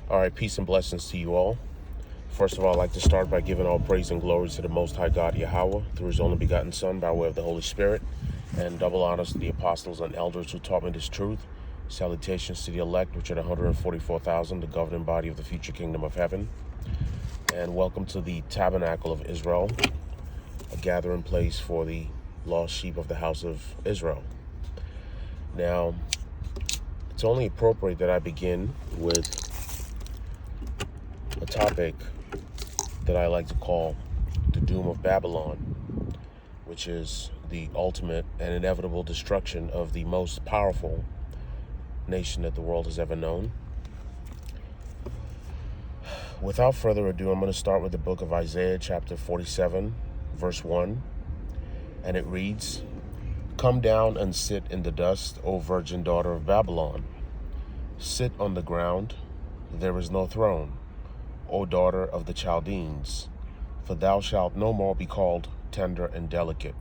All right, peace and blessings to you all. First of all, I'd like to start by giving all praise and glory to the Most High God, Yahweh, through His only begotten Son, by way of the Holy Spirit, and double honors to the apostles and elders who taught me this truth. Salutations to the elect, which are the 144,000, the governing body of the future kingdom of heaven. And welcome to the Tabernacle of Israel, a gathering place for the lost sheep of the house of Israel. Now, it's only appropriate that I begin with a topic that I like to call the doom of Babylon, which is the ultimate and inevitable destruction of the most powerful nation that the world has ever known. Without further ado, I'm going to start with the book of Isaiah, chapter 47, verse 1, and it reads, "Come down and sit in the dust, O virgin daughter of Babylon. Sit on the ground, there is no throne, O daughter of the Chaldeans, for thou shalt no more be called tender and delicate."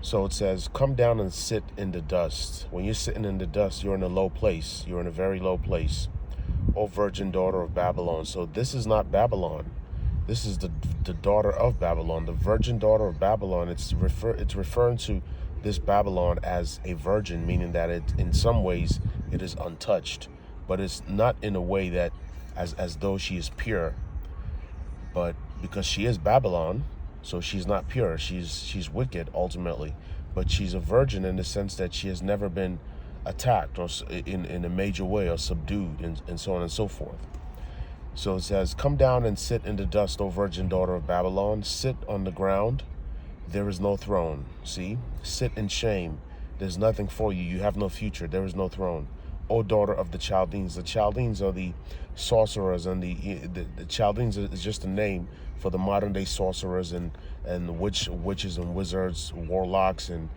So it says, come down and sit in the dust. When you're sitting in the dust, you're in a low place. You're in a very low place. O virgin daughter of Babylon. So this is not Babylon. This is the daughter of Babylon, the virgin daughter of Babylon. It's referring to this Babylon as a virgin, meaning that it, in some ways, it is untouched, but it's not in a way that as though she is pure, but because she is Babylon, so she's not pure. She's wicked ultimately, but she's a virgin in the sense that she has never been attacked or in a major way or subdued and so on and so forth. So it says, come down and sit in the dust, O virgin daughter of Babylon. Sit on the ground. There is no throne. See, sit in shame. There's nothing for you. You have no future. There is no throne. O daughter of the Chaldeans. The Chaldeans are the sorcerers, and the Chaldeans is just a name for the modern day sorcerers and witches and wizards, warlocks, and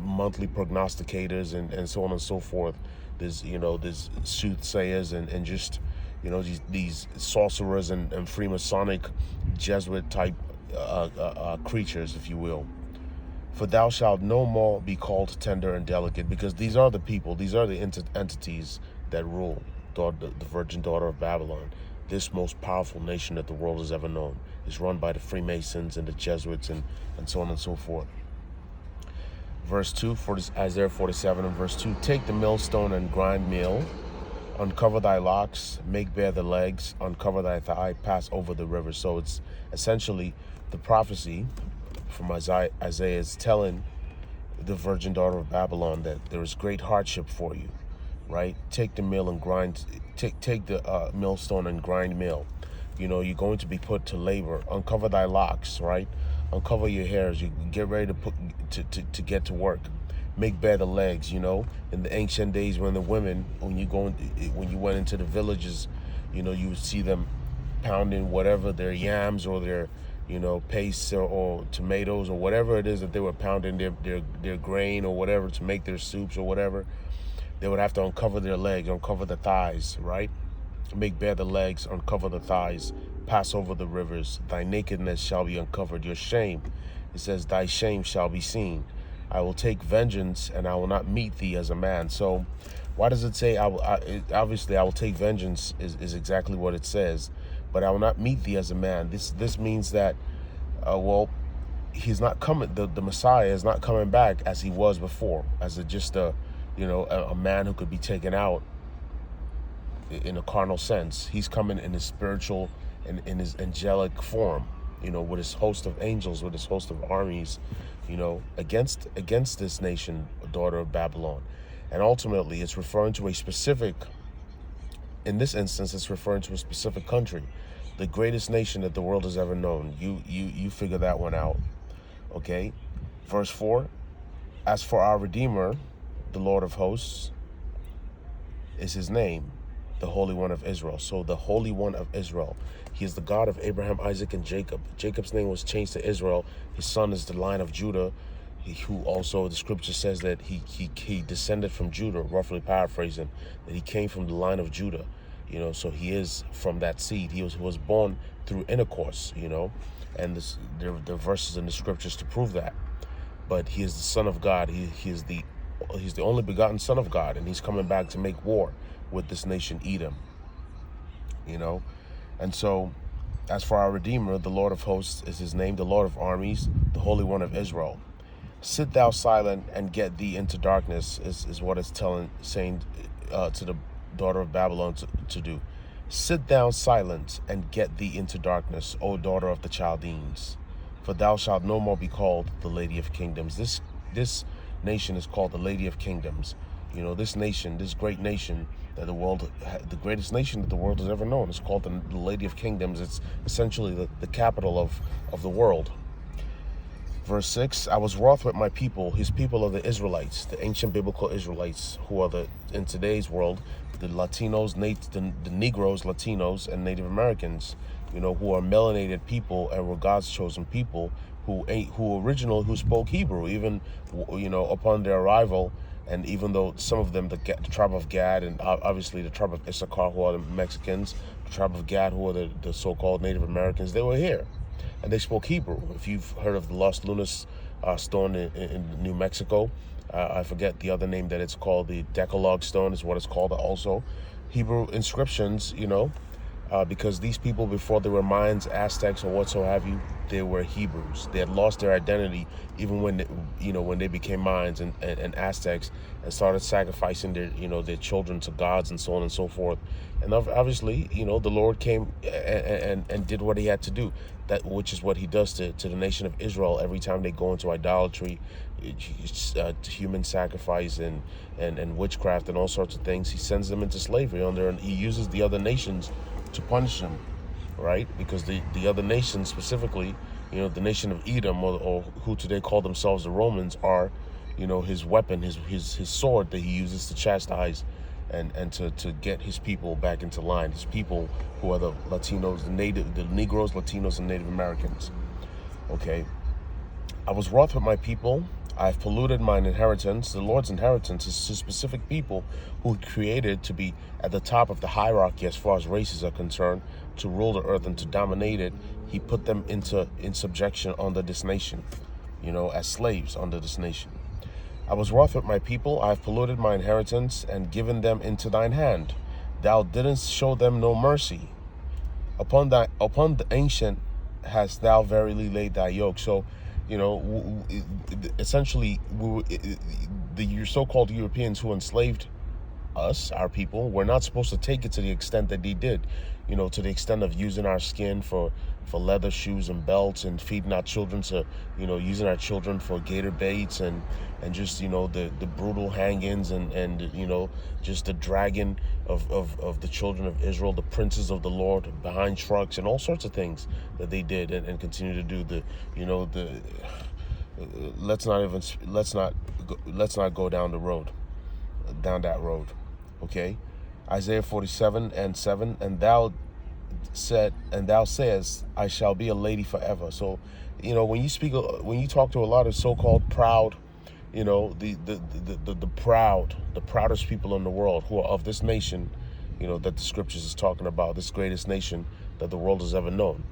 monthly prognosticators and so on and so forth. There's soothsayers and just these sorcerers and Freemasonic Jesuit type creatures, if you will. For thou shalt no more be called tender and delicate, because these are the people, these are the entities that rule the virgin daughter of Babylon. This most powerful nation that the world has ever known is run by the Freemasons and the Jesuits and so on and so forth. Verse 2, Isaiah 47 and verse 2, take the millstone and grind meal, uncover thy locks, make bare the legs, uncover thy thigh, pass over the river. So it's essentially the prophecy from Isaiah is telling the virgin daughter of Babylon that there is great hardship for you, right? Take the mill and grind, take the millstone and grind mill. You're going to be put to labor. Uncover thy locks, right? Uncover your hairs. You get ready to get to work. Make bare the legs. In the ancient days when the women, when you went into the villages, you would see them pounding whatever their yams or their paste or tomatoes or whatever it is that they were pounding their grain or whatever to make their soups or whatever. They would have to uncover their legs, uncover the thighs, right? Make bare the legs, uncover the thighs, pass over the rivers. Thy nakedness shall be uncovered, your shame. It says, thy shame shall be seen. I will take vengeance and I will not meet thee as a man. So why does it say, obviously I will take vengeance is exactly what it says, but I will not meet thee as a man. This means that, he's not coming, the Messiah is not coming back as he was before, as a man who could be taken out in a carnal sense. He's coming in his spiritual and in his angelic form, with his host of angels, with his host of armies, against this nation, daughter of Babylon. And ultimately, it's referring to a specific, in this instance, it's referring to a specific country, the greatest nation that the world has ever known. You figure that one out, okay? Verse 4, as for our Redeemer, the Lord of hosts is his name, the Holy One of Israel. So the Holy One of Israel, he is the God of Abraham, Isaac, and Jacob. Jacob's name was changed to Israel. His son is the line of Judah, who also, the scripture says that he descended from Judah, roughly paraphrasing, that he came from the line of Judah. So he is from that seed. He was born through intercourse, and there are verses in the scriptures to prove that. But he is the Son of God. He's the only begotten Son of God, and he's coming back to make war with this nation Edom, you know. And so, as for our Redeemer, the Lord of hosts is his name, the Lord of armies, the Holy One of Israel. Sit thou silent and get thee into darkness is what it's saying to the daughter of Babylon to do. Sit down silent and get thee into darkness, O daughter of the Chaldeans, for thou shalt no more be called the Lady of Kingdoms. This nation is called the Lady of Kingdoms. You know, this nation, this great nation that the greatest nation that the world has ever known, is called the Lady of Kingdoms. It's essentially the capital of the world. Verse 6, I was wroth with my people. His people are the Israelites, the ancient biblical Israelites, who are in today's world, the Latinos, the Negroes, Latinos, and Native Americans, you know, who are melanated people and were God's chosen people who spoke Hebrew, even, you know, upon their arrival. And even though some of them, the tribe of Gad, and obviously the tribe of Issachar, who are the Mexicans, the tribe of Gad, who are the so-called Native Americans, they were here. And they spoke Hebrew. If you've heard of the Los Lunas stone in New Mexico, I forget the other name that it's called. The Decalogue stone is what it's called also. Hebrew inscriptions, you know, because these people, before they were Mayans, Aztecs, or whatsoever have you, they were Hebrews. They had lost their identity even when they became Mayans and Aztecs and started sacrificing their children to gods and so on and so forth. And obviously, you know, the Lord came and did what he had to do, which is what he does to the nation of Israel every time they go into idolatry, human sacrifice and witchcraft and all sorts of things. He sends them into slavery and he uses the other nations to punish them, right? Because the other nations, specifically, you know, the nation of Edom, or who today call themselves the Romans, are, you know, his weapon, his sword that he uses to chastise and to get his people back into line. His people, who are the Latinos, the Negroes, Latinos, and Native Americans. Okay. I was wroth with my people. I have polluted mine inheritance. The Lord's inheritance is to specific people who he created to be at the top of the hierarchy as far as races are concerned, to rule the earth and to dominate it. He put them in subjection under this nation, you know, as slaves under this nation. I was wroth with my people. I have polluted my inheritance and given them into thine hand. Thou didst show them no mercy. Upon the ancient hast thou verily laid thy yoke. So, you know, essentially, the so-called Europeans who enslaved us, our people, we're not supposed to take it to the extent that they did, you know, to the extent of using our skin for leather shoes and belts, and feeding our children to, you know, using our children for gator baits and just, you know, the brutal hangings and you know, just the dragging of the children of Israel, the princes of the Lord behind trucks and all sorts of things that they did and continue to do. Let's not go down that road. Okay. Isaiah 47:7, and thou sayest, I shall be a lady forever. So, you know, when you talk to a lot of so-called proud, you know, the proudest people in the world who are of this nation, you know, that the scriptures is talking about, this greatest nation that the world has ever known,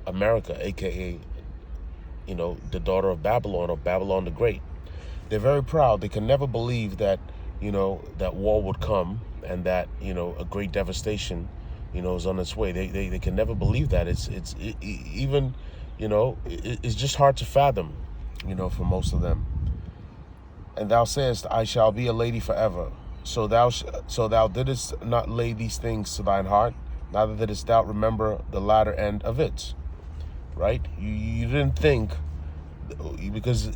America, A.K.A, you know, the daughter of Babylon, or Babylon the Great. They're very proud. They can never believe that, you know, that war would come and that, you know, a great devastation, you know, is on its way. They can never believe that. It's even, you know, it's just hard to fathom, you know, for most of them. And thou sayest, I shall be a lady forever. So thou didst not lay these things to thine heart, neither didst thou remember the latter end of it. Right? You didn't think, because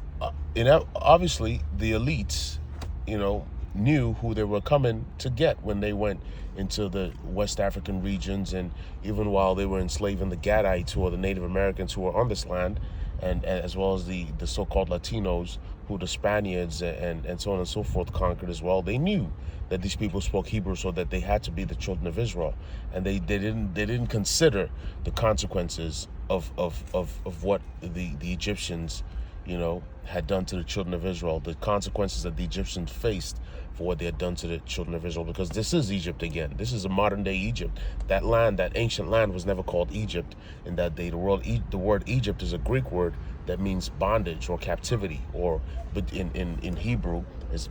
obviously the elites, you know, knew who they were coming to get when they went into the West African regions, and even while they were enslaving the Gadites, who are the Native Americans who were on this land, and as well as the so-called Latinos, who the Spaniards and so on and so forth conquered as well. They knew that these people spoke Hebrew, so that they had to be the children of Israel, and they didn't consider the consequences of what the Egyptians, you know, had done to the children of Israel, the consequences that the Egyptians faced for what they had done to the children of Israel. Because this is Egypt again. This is a modern day Egypt. That land, that ancient land, was never called Egypt in that day. The word Egypt is a Greek word that means bondage or captivity, but in Hebrew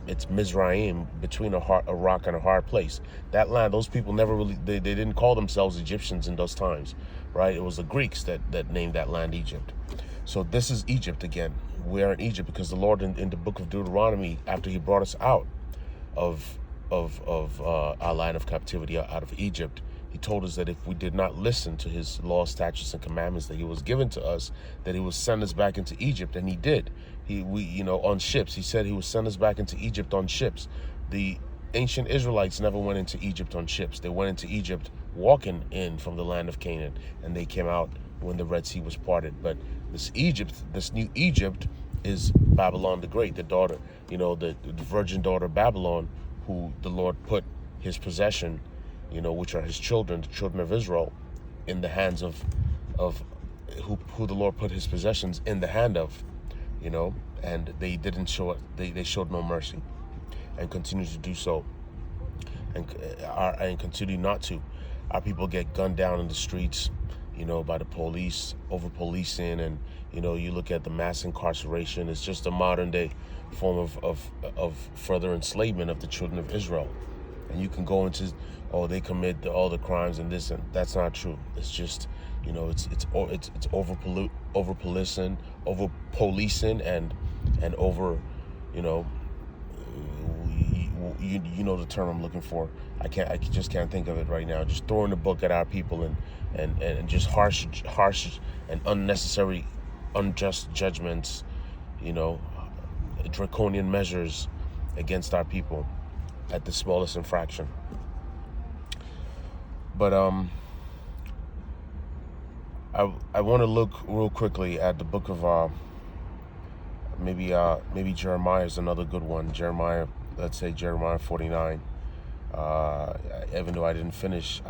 It's Mizraim, between a rock and a hard place. That land, those people never really, they didn't call themselves Egyptians in those times, right? It was the Greeks that named that land Egypt. So this is Egypt again. We are in Egypt because the Lord in the book of Deuteronomy, after he brought us out of our line of captivity, out of Egypt, he told us that if we did not listen to his laws, statutes, and commandments that he was given to us, that he would send us back into Egypt, and he did. On ships. He said he would send us back into Egypt on ships. The ancient Israelites never went into Egypt on ships. They went into Egypt walking in from the land of Canaan, and they came out when the Red Sea was parted. But this new Egypt, is Babylon the Great, the daughter, the virgin daughter of Babylon, who the Lord put his possession, which are his children, the children of Israel, in the hands of who the Lord put his possessions in the hand of, and they didn't show it. They showed no mercy, and continue to do so, and continue not to. Our people get gunned down in the streets, by the police, over policing, and you look at the mass incarceration. It's just a modern day form of further enslavement of the children of Israel. And you can go into, they commit all the crimes and this, and that's not true. It's just, it's over policing, and over, the term I'm looking for. I just can't think of it right now. Just throwing the book at our people, and just harsh and unnecessary, unjust judgments, draconian measures against our people at the smallest infraction. But I want to look real quickly at the book of maybe Jeremiah is another good one. Let's say Jeremiah 49. Even though I didn't finish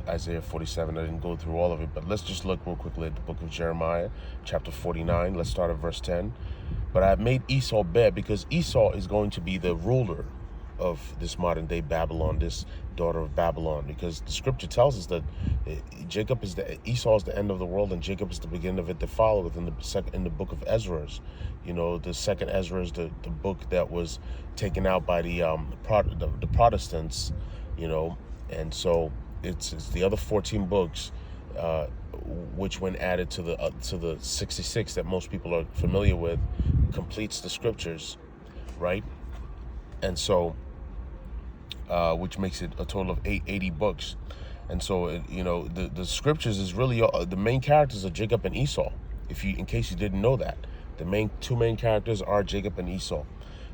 Isaiah 47, I didn't go through all of it, but let's just look real quickly at the book of Jeremiah, chapter 49. Let's start at verse 10. But I have made Esau bare, because Esau is going to be the ruler of this modern day Babylon, this daughter of Babylon, because the scripture tells us that Esau is the end of the world, and Jacob is the beginning of it that followeth, in the book of Ezra's. The second Ezra is the book that was taken out by the Protestants, and so it's the other 14 books, which when added to the 66 that most people are familiar with, completes the scriptures, right? And so, which makes it a total of 80 books. And so, the scriptures is really the main characters are Jacob and Esau. In case you didn't know that, the two main characters are Jacob and Esau.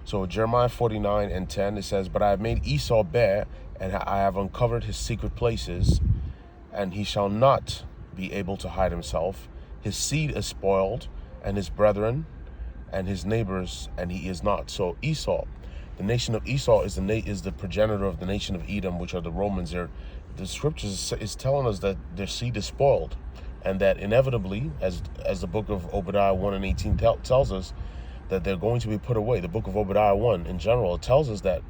So Jeremiah 49 and 10, it says, "But I have made Esau bare, and I have uncovered his secret places, and he shall not be able to hide himself. His seed is spoiled, and his brethren, and his neighbors, and he is not." So Esau, the nation of Esau, is the progenitor of the nation of Edom, which are the Romans. The scriptures is telling us that their seed is spoiled, and that inevitably, as the book of Obadiah 1 and 18 tells us, that they're going to be put away. The book of Obadiah 1 in general, it tells us that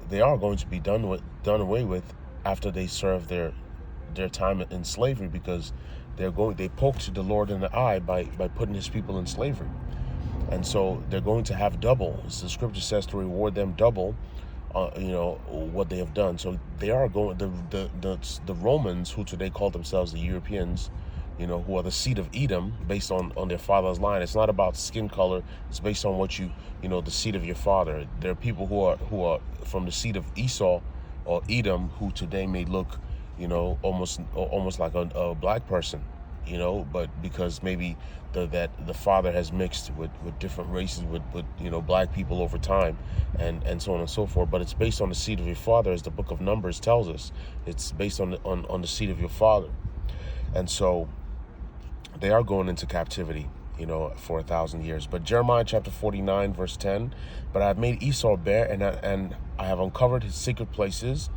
they are going to be done away with after they serve their time in slavery, because they poked the Lord in the eye by putting his people in slavery. And so they're going to have double, as the scripture says, to reward them double, what they have done. So they are going, the Romans, who today call themselves the Europeans, who are the seed of Edom, based on their father's line. It's not about skin color. It's based on what the seed of your father. There are people who are from the seed of Esau or Edom, who today may look, almost like a black person, but because maybe the father has mixed with different races, with black people over time, and so on and so forth. But it's based on the seed of your father, as the book of Numbers tells us. It's based on the seed of your father. And so they are going into captivity, for 1,000 years. But Jeremiah chapter 49, verse 10, "But I have made Esau bare, and I have uncovered his secret places,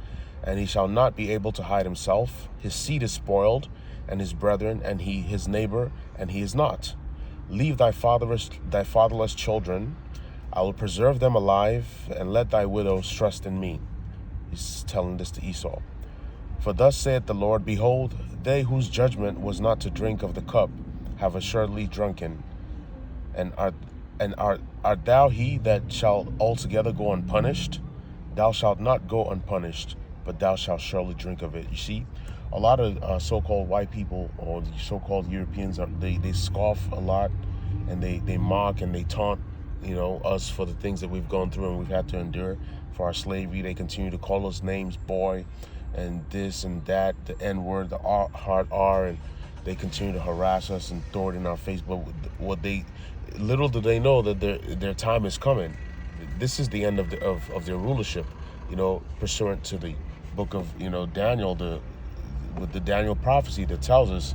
and he shall not be able to hide himself. His seed is spoiled, and his brethren, and his neighbor, and he is not. Leave thy fatherless children. I will preserve them alive, and let thy widows trust in me." He's telling this to Esau. "For thus saith the Lord, behold, they whose judgment was not to drink of the cup have assuredly drunken, and And art thou he that shall altogether go unpunished? Thou shalt not go unpunished, but thou shalt surely drink of it. You see, a lot of so-called white people or the so-called Europeans, they scoff a lot, and they mock and they taunt, us for the things that we've gone through and we've had to endure for our slavery. They continue to call us names, boy, and this and that, the N-word, the hard R, and they continue to harass us and throw it in our face. But little do they know that their time is coming. This is the end of their rulership, pursuant to the book of Daniel, with the Daniel prophecy that tells us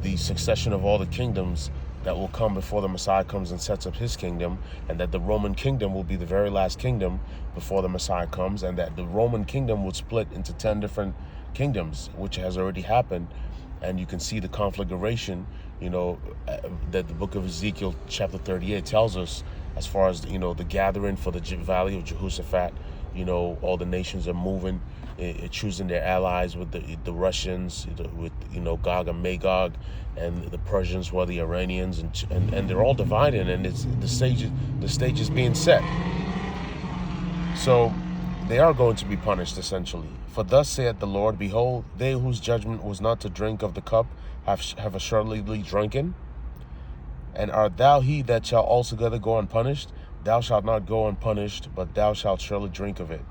the succession of all the kingdoms that will come before the Messiah comes and sets up his kingdom, and that the Roman kingdom will be the very last kingdom before the Messiah comes, and that the Roman kingdom would split into 10 different kingdoms, which has already happened. And you can see the conflagration, that the book of Ezekiel chapter 38 tells us, as far as, the gathering for the valley of Jehoshaphat. All the nations are moving, choosing their allies with the Russians, with, Gog and Magog, and the Persians, who are the Iranians, and they're all divided, and it's the stage is being set. So they are going to be punished, essentially. For thus saith the Lord, behold, they whose judgment was not to drink of the cup have assuredly drunken. And art thou he that shall altogether go unpunished? Thou shalt not go unpunished, but thou shalt surely drink of it.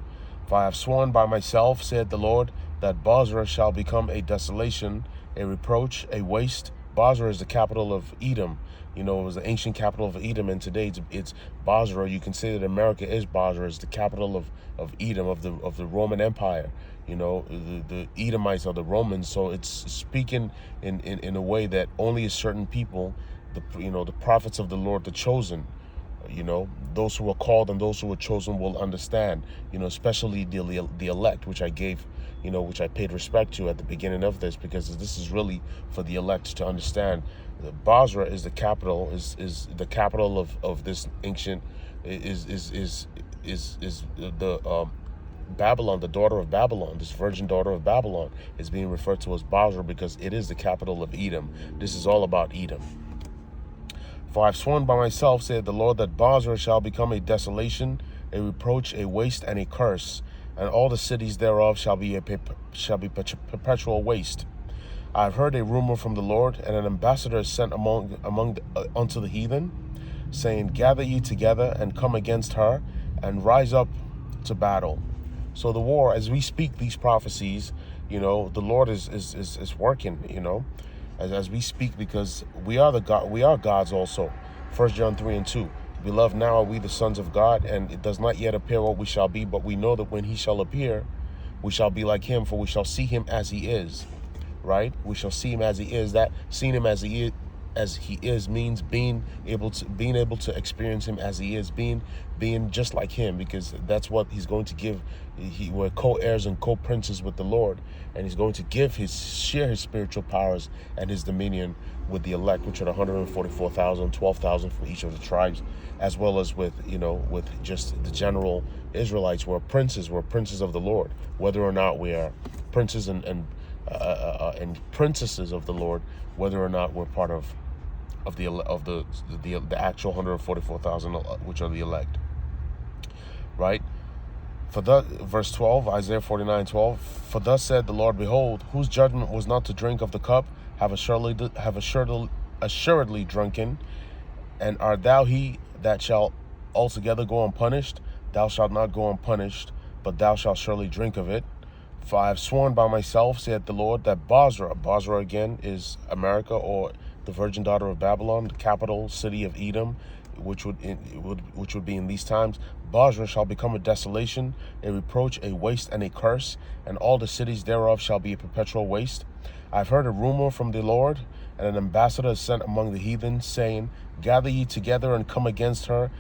For I have sworn by myself, saith the Lord, that Bozrah shall become a desolation, a reproach, a waste. Bozrah is the capital of Edom. It was the ancient capital of Edom, and today it's Bozrah. You can say that America is Bozrah. It's the capital of Edom, of the Roman Empire. The Edomites are the Romans, so it's speaking in a way that only a certain people, the prophets of the Lord, the chosen, those who are called and those who are chosen will understand, especially the elect, which I gave, which I paid respect to at the beginning of this, because this is really for the elect to understand. Bozrah is the capital, is the capital of this ancient, is the Babylon, the daughter of Babylon, this virgin daughter of Babylon is being referred to as Bozrah because it is the capital of Edom. This is all about Edom. For I have sworn by myself, saith the Lord, that Bozrah shall become a desolation, a reproach, a waste, and a curse, and all the cities thereof shall be perpetual waste. I have heard a rumor from the Lord, and an ambassador is sent unto the heathen, saying, gather ye together and come against her, and rise up to battle. So the war, as we speak these prophecies, the Lord is working, as we speak, because we are gods also. 1 John 3:2. Beloved, now are we the sons of God, and it does not yet appear what we shall be, but we know that when he shall appear, we shall be like him, for we shall see him as he is. Right? We shall see him as he is. That seeing him as he is means being able to experience him as he is, being just like him, because that's what he's going to give. We're co-heirs and co-princes with the Lord, and he's going to share his spiritual powers and his dominion with the elect, which are the 144,000, 12,000 from each of the tribes, as well as with just the general Israelites. We're princes of the Lord, whether or not we are princes and princesses of the Lord, whether or not we're part of the actual 144,000, which are the elect. Right? Verse 12, Isaiah 49:12. For thus said the Lord, behold, whose judgment was not to drink of the cup, have assuredly drunken. And art thou he that shall altogether go unpunished? Thou shalt not go unpunished, but thou shalt surely drink of it. For I have sworn by myself, saith the Lord, that Bozrah again is America, or the virgin daughter of Babylon, the capital city of Edom, which would be in these times. Bozrah shall become a desolation, a reproach, a waste, and a curse, and all the cities thereof shall be a perpetual waste. I have heard a rumor from the Lord, and an ambassador is sent among the heathen, saying, gather ye together and come against her,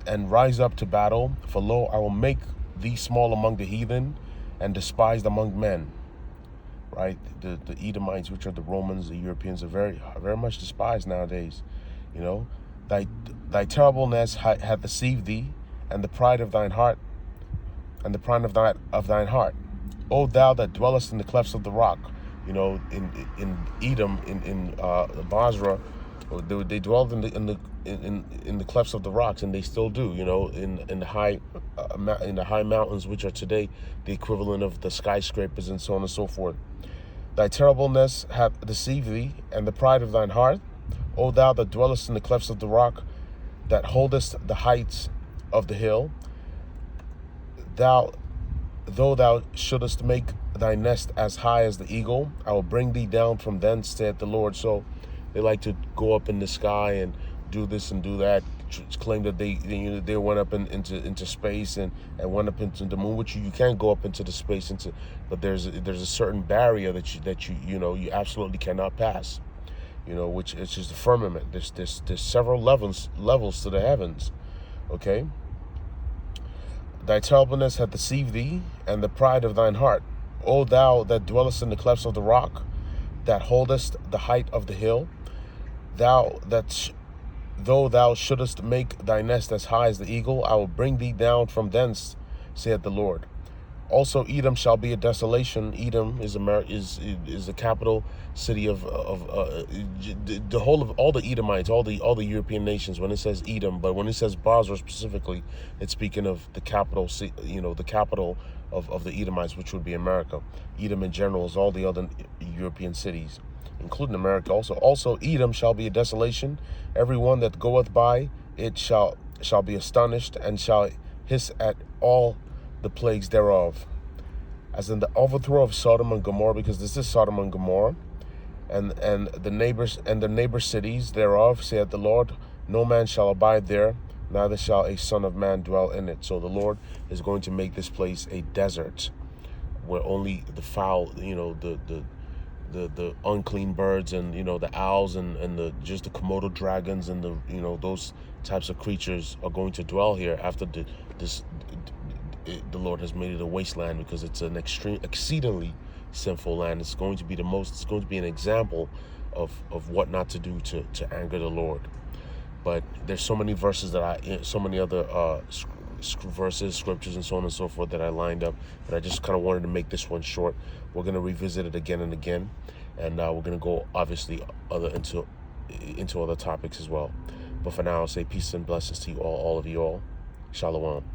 and rise up to battle. For lo, I will make thee small among the heathen, and despised among men. Right? The Edomites, which are the Romans, the Europeans, are very much despised nowadays. Thy terribleness hath deceived thee, and the pride of thine heart, O thou that dwellest in the clefts of the rock. In Edom, in Bozrah, They dwelled in the clefts of the rocks, and they still do. In the high mountains, which are today the equivalent of the skyscrapers and so on and so forth. Thy terribleness hath deceived thee, and the pride of thine heart, O thou that dwellest in the clefts of the rock, that holdest the heights of the hill. Though thou shouldest make thy nest as high as the eagle, I will bring thee down from thence, saith the Lord. So they like to go up in the sky and do this and do that, claim that they went up into space and went up into the moon, which you can't go up into the space but there's a certain barrier that you absolutely cannot pass, which is just the firmament. There's several levels to the heavens. Okay. Thy terribleness hath deceived thee, and the pride of thine heart, O thou that dwellest in the clefts of the rock, that holdest the height of the hill. Though thou shouldest make thy nest as high as the eagle, I will bring thee down from thence, saith the Lord. Also Edom shall be a desolation. Edom is the capital city of the whole of all the Edomites, all the European nations. When it says Edom, but when it says Basra specifically, it's speaking of the capital, the capital of the Edomites, which would be America. Edom in general is all the other European cities, including America also. Also Edom shall be a desolation. Every one that goeth by it shall be astonished, and shall hiss at all the plagues thereof, as in the overthrow of Sodom and Gomorrah, because this is Sodom and Gomorrah, and the neighbor cities thereof, saith the Lord. No man shall abide there, neither shall a son of man dwell in it. So the Lord is going to make this place a desert, where only the foul, the unclean birds, and the owls, and just the Komodo dragons, and those types of creatures are going to dwell here after the Lord has made it a wasteland, because it's an exceedingly sinful land. It's going to be an example of what not to do to anger the Lord. But there's so many verses so many other verses, scriptures, and so on and so forth that I lined up, but I just kind of wanted to make this one short. We're going to revisit it again and again, and we're going to go obviously into other topics as well. But for now, I'll say peace and blessings to you all of you all. Shalom.